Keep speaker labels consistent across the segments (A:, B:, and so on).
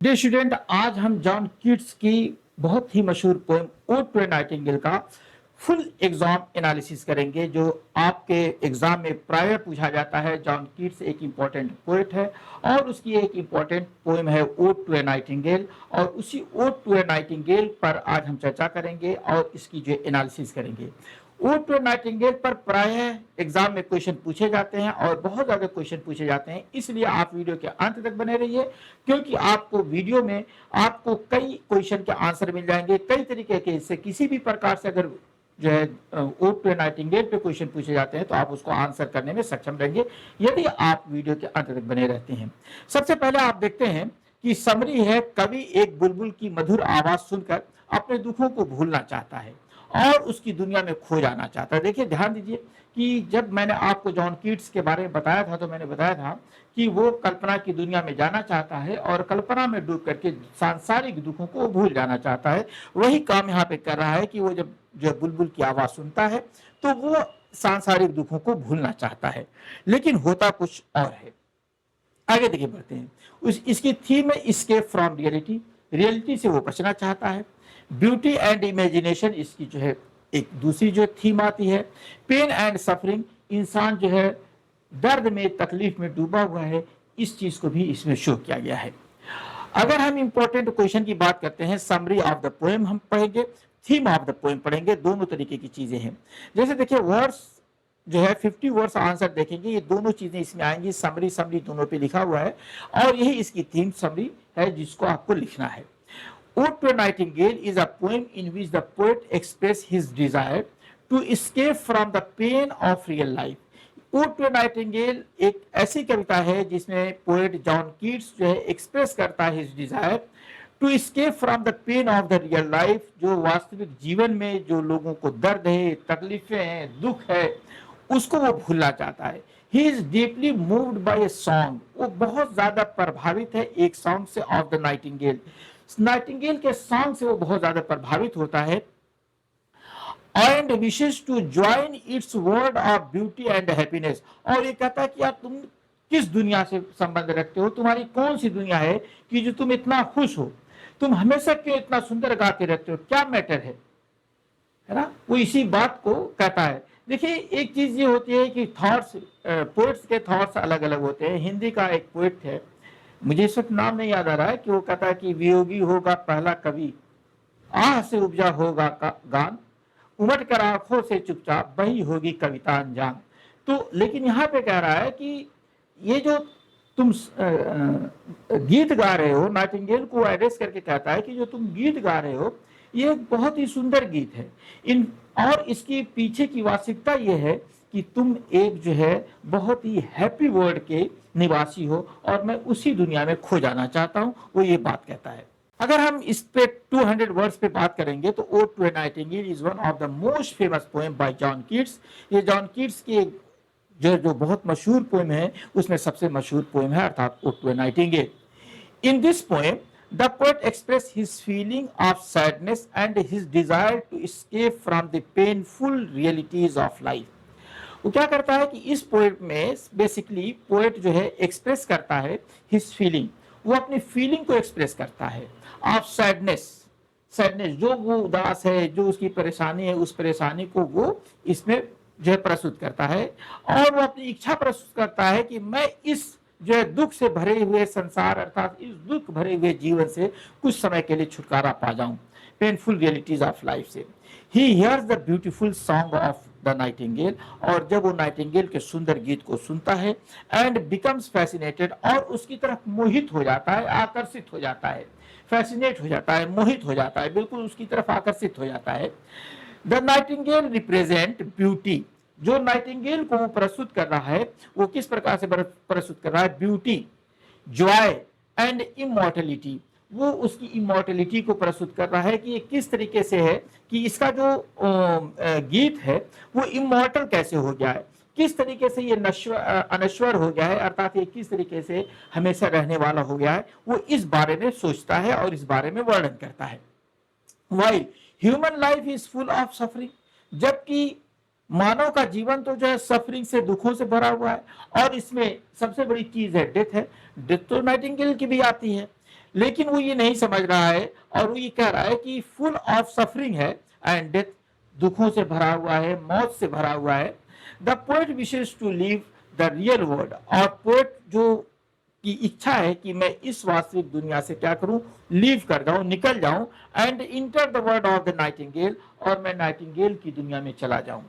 A: Dear student, आज हम John Keats की बहुत ही मशहूर poem ode to a nightingale का फुल एग्जाम एनालिसिस करेंगे, जो आपके एग्जाम में प्राय पूछा जाता है। जॉन कीट्स एक इम्पॉर्टेंट पोएट है और उसकी एक इम्पॉर्टेंट पोएम है ओड टू ए नाइटिंगेल, और उसी ओड टू ए नाइटिंगेल पर आज हम चर्चा करेंगे और इसकी जो एनालिसिस करेंगे। ओड टू ए नाइटिंगेल पर प्राय एग्जाम में क्वेश्चन पूछे जाते हैं और बहुत ज्यादा क्वेश्चन पूछे जाते हैं, इसलिए आप वीडियो के अंत तक बने रहिए, क्योंकि आपको वीडियो में आपको कई क्वेश्चन के आंसर मिल जाएंगे कई तरीके के। इससे किसी भी प्रकार से अगर जो है ओड टू ए नाइटिंगेल पे क्वेश्चन पूछे जाते हैं तो आप उसको आंसर करने में सक्षम रहेंगे यदि आप वीडियो के अंत तक बने रहते हैं। सबसे पहले आप देखते हैं कि समरी है, कवि एक बुलबुल की मधुर आवाज सुनकर अपने दुखों को भूलना चाहता है और उसकी दुनिया में खो जाना चाहता है। देखिए, ध्यान दीजिए कि जब मैंने आपको जॉन कीट्स के बारे में बताया था तो मैंने बताया था कि वो कल्पना की दुनिया में जाना चाहता है और कल्पना में डूब करके सांसारिक दुखों को भूल जाना चाहता है। वही काम यहाँ पे कर रहा है कि वो जब जो बुलबुल की आवाज सुनता है तो वो सांसारिक दुखों को भूलना चाहता है, लेकिन होता कुछ और है। आगे देखिए, बढ़ते हैं। इसकी थीम है एस्केप फ्रॉम रियलिटी, रियलिटी से वो बचना चाहता है। ब्यूटी एंड इमेजिनेशन इसकी जो है एक दूसरी जो थीम आती है। पेन एंड सफरिंग, इंसान जो है दर्द में तकलीफ में डूबा हुआ है, इस चीज को भी इसमें शो किया गया है। अगर हम इंपॉर्टेंट क्वेश्चन की बात करते हैं, समरी ऑफ द पोएम हम पढ़ेंगे, थीम ऑफ द पोएम पढ़ेंगे, दोनों तरीके की चीजें हैं। जैसे देखिए, वर्ड्स जो है 50 वर्ड्स आंसर देखेंगे, ये दोनों चीजें इसमें आएंगी, समरी समरी दोनों पे लिखा हुआ है और यही इसकी थीम समरी है जिसको आपको लिखना है। Ode to a Nightingale is a poem in which the poet expresses his desire to escape from the pain of real life. Ode to a Nightingale एक ऐसी कविता है जिसमें पोएट जॉन कीट्स जो है एक्सप्रेस करता है his desire to escape from the pain of the real life, जो वास्तविक जीवन में जो लोगों को दर्द है, तकलीफें हैं, दुख है, उसको वो भूलना चाहता है। He is deeply moved by a song, वो बहुत ज्यादा प्रभावित है एक सॉन्ग से ऑफ द नाइटिंगेल। नाइटिंगेल के सॉन्ग से वो बहुत ज्यादा प्रभावित होता है and wishes to join its world of beauty and happiness. और ये कहता है कि यार, तुम किस दुनिया से संबंध रखते हो, तुम्हारी कौन सी दुनिया है कि जो तुम इतना खुश हो, तुम हमेशा क्यों इतना सुंदर गाते रहते हो, क्या मैटर है ना। वो इसी बात को कहता है। देखिए, एक चीज ये होती है कि थॉट्स, पोएट्स के थॉट्स अलग अलग होते हैं। हिंदी का एक पोएट है, मुझे इस वक्त नाम नहीं याद आ रहा है, कि वो कहता है कि वियोगी होगा पहला कवि, आह से उपजा होगा गान, उमट कर आंखों से चुपचाप बही होगी कविता अनजान। तो लेकिन यहाँ पे कह रहा है कि ये जो तुम गीत गा रहे हो, नाइटिंगेल को एड्रेस करके कहता है कि जो तुम गीत गा रहे हो ये बहुत ही सुंदर गीत है, और इसकी पीछे की वास्तविकता ये है कि तुम एक जो है बहुत ही हैप्पी वर्ल्ड के निवासी हो और मैं उसी दुनिया में खो जाना चाहता हूं, वो ये बात कहता है। अगर हम इस पे 200 वर्ड्स पे बात करेंगे तो ode to a nightingale is one of the most famous poem by John Keats. ये जॉन कीट्स की जो बहुत मशहूर पोएम है उसमें सबसे मशहूर पोएम है, अर्थात ode to a nightingale. In this poem the poet expressed his feeling of sadness and his desire to escape from the painful realities of life. वो क्या करता है कि इस पोएट में बेसिकली पोएट जो है एक्सप्रेस करता है हिज फीलिंग, वो अपनी फीलिंग को एक्सप्रेस करता है ऑफ सैडनेस, सैडनेस जो वो उदास है, जो उसकी परेशानी है, उस परेशानी को वो इसमें जो है प्रस्तुत करता है, और वो अपनी इच्छा प्रस्तुत करता है कि मैं इस जो है दुख से भरे हुए संसार, अर्थात इस दुख भरे हुए जीवन से कुछ समय के लिए छुटकारा पा जाऊं, पेनफुल रियलिटीज ऑफ लाइफ से। He hears the beautiful song of the nightingale, और जब वो नाइटिंगेल के सुंदर गीत को सुनता है एंड बिकम्स फैसिनेटेड, और उसकी तरफ मोहित हो जाता है, आकर्षित हो जाता है, फैसिनेट हो जाता है, मोहित हो जाता है, बिल्कुल उसकी तरफ आकर्षित हो जाता है। द नाइटिंगेल रिप्रेजेंट ब्यूटी, जो नाइटिंगेल को वो प्रस्तुत कर रहा है वो किस प्रकार से प्रस्तुत कर रहा है, ब्यूटी, जॉय एंड इमॉर्टलिटी, वो उसकी इमॉर्टलिटी को प्रस्तुत कर रहा है कि ये किस तरीके से है कि इसका जो गीत है वो इमॉर्टल कैसे हो गया है, किस तरीके से ये अनश्वर हो गया है, अर्थात ये किस तरीके से हमेशा रहने वाला हो गया है, वो इस बारे में सोचता है और इस बारे में वर्णन करता है। While human life is full of suffering, जबकि मानव का जीवन तो जो है सफरिंग से, दुखों से भरा हुआ है, और इसमें सबसे बड़ी चीज है डेथ है। डेथ तो नाइटिंगेल की भी आती है, लेकिन वो ये नहीं समझ रहा है और वो ये कह रहा है कि फुल ऑफ सफरिंग है एंड डेथ, दुखों से भरा हुआ है, मौत से भरा हुआ है। The poet wishes to leave the real world, और पोएट जो की इच्छा है कि मैं इस वास्तविक दुनिया से क्या करूं, लीव कर जाऊं, निकल जाऊं, and enter the world of the nightingale, और मैं नाइटिंगेल की दुनिया में चला जाऊं।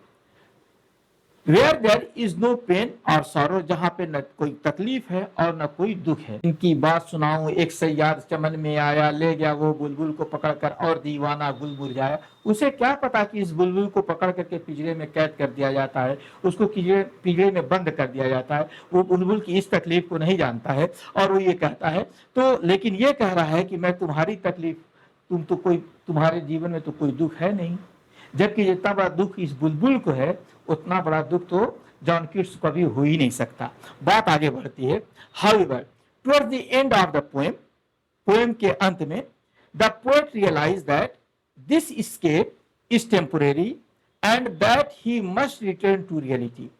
A: Where there is no pain और सॉरो, जहां पे न कोई तकलीफ है और न कोई दुख है। इनकी बात सुनाऊं, एक सैयाद चमन में आया, ले गया वो बुलबुल को पकड़कर और दीवाना गुल मुरझाया। उसे क्या पता कि इस बुलबुल को पकड़ करके पिंजरे में कैद कर दिया जाता है, उसको पिंजरे में बंद कर दिया जाता है। वो बुलबुल की इस तकलीफ को नहीं जानता है और वो ये कहता है, तो लेकिन ये कह रहा है कि मैं तुम्हारी तकलीफ, तुम्हारे जीवन में तो कोई दुख है नहीं, जबकि जितना बड़ा दुख इस बुलबुल को है उतना बड़ा दुख तो जॉन कीट्स को कभी हो ही नहीं सकता। बात आगे बढ़ती है। However towards the end of the poem, poem के अंत में, the poet realize that this escape is temporary and that he must return to reality.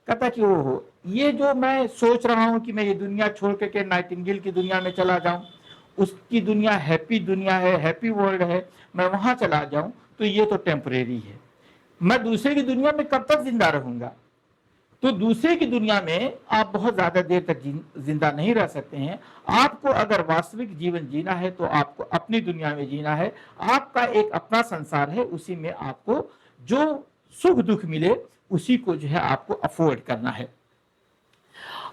A: कहता कि वो ये जो मैं सोच रहा हूं कि मैं ये दुनिया छोड़ करके नाइटिंगेल की दुनिया में चला जाऊं, उसकी दुनिया हैप्पी दुनिया है, हैप्पी वर्ल्ड है, मैं वहां चला जाऊं, तो ये तो टेम्परेरी है। मैं दूसरे की दुनिया में कब तक जिंदा रहूंगा? तो दूसरे की दुनिया में आप बहुत ज्यादा देर तक जिंदा नहीं रह सकते हैं। आपको अगर वास्तविक जीवन जीना है तो आपको अपनी दुनिया में जीना है। आपका एक अपना संसार है, उसी में आपको जो सुख दुख मिले उसी को जो है आपको अफोर्ड करना है।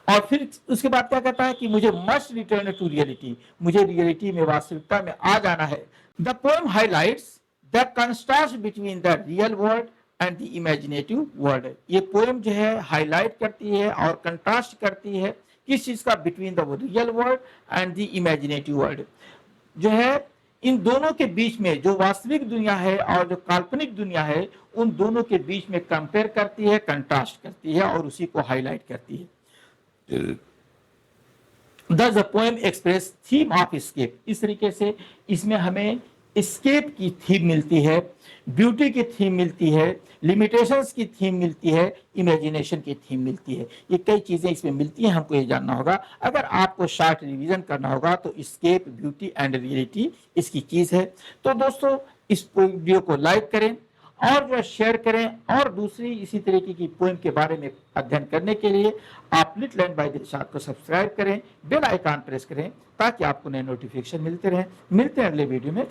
A: और फिर उसके बाद क्या कहता है कि मुझे मस्ट रिटर्न टू रियलिटी, मुझे रियलिटी में, वास्तविकता में आ जाना है। The poem highlights the contrast between the real world and the imaginative world. ये पोएम जो है हाईलाइट करती है और कंट्रास्ट करती है किस चीज का, between the real world and the imaginative world, जो है इन दोनों के बीच में, जो वास्तविक दुनिया है और जो काल्पनिक दुनिया है, उन दोनों के बीच में कंपेयर करती है, कंट्रास्ट करती है और उसी को हाईलाइट करती है। Thus the poem express theme of escape। इस तरीके से इसमें हमें escape की थीम मिलती है, ब्यूटी की थीम मिलती है, लिमिटेशंस की थीम मिलती है, इमेजिनेशन की थीम मिलती है। ये कई चीजें इसमें मिलती हैं, हमको ये जानना होगा। अगर आपको शॉर्ट रिवीजन करना होगा तो escape, ब्यूटी एंड रियलिटी इसकी चीज है। तो दोस्तों इस वीडियो को लाइक करें और जो शेयर करें, और दूसरी इसी तरीके की पोएम के बारे में अध्ययन करने के लिए आप लिट लर्न बाय दिलशाद को सब्सक्राइब करें, बेल आइकन प्रेस करें ताकि आपको नए नोटिफिकेशन मिलते रहें। मिलते हैं अगले वीडियो में।